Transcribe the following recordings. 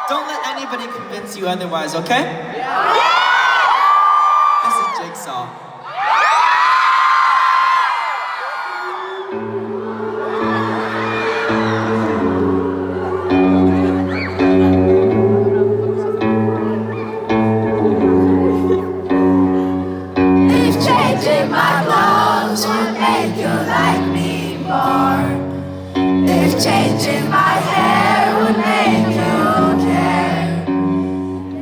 Don't let anybody convince you otherwise, okay? This is Jigsaw. If changing my clothes would make you like me more, if changing my hair would make you care,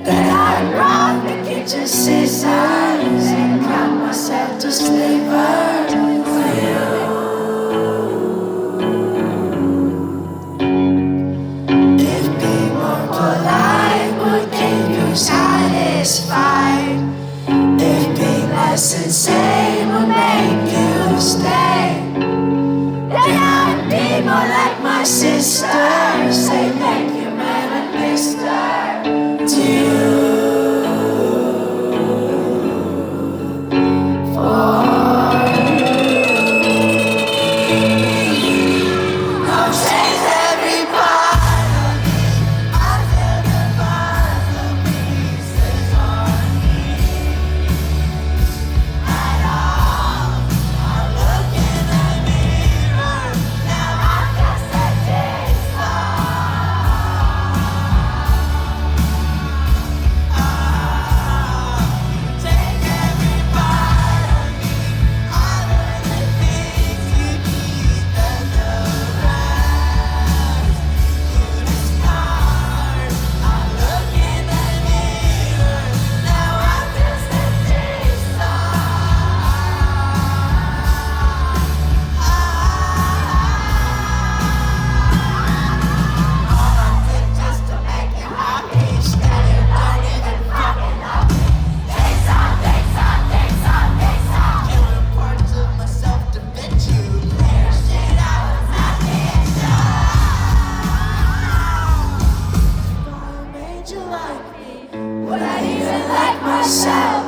then I'd rock the kitchen scissors and cut myself to sliver for you. If being more polite would keep you satisfied, if being less insane would make you stay, then I'd be more like my sister. Say thank you, man, and mister, to you. I've changed every part of me. I feel the part of pieces on me at all. I look in the mirror, now I'm just a jigsaw. Take every part of me. I learn the things you keep and the rest you discard. I look in the mirror, now I'm just a jigsaw. All I did just to make you happy, still you don't even fucking love me. Killing parts of myself to fit you. Clear shit I was not being If I made you like me, would I even like myself?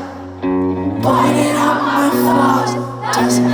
Pointing out my flaws doesn't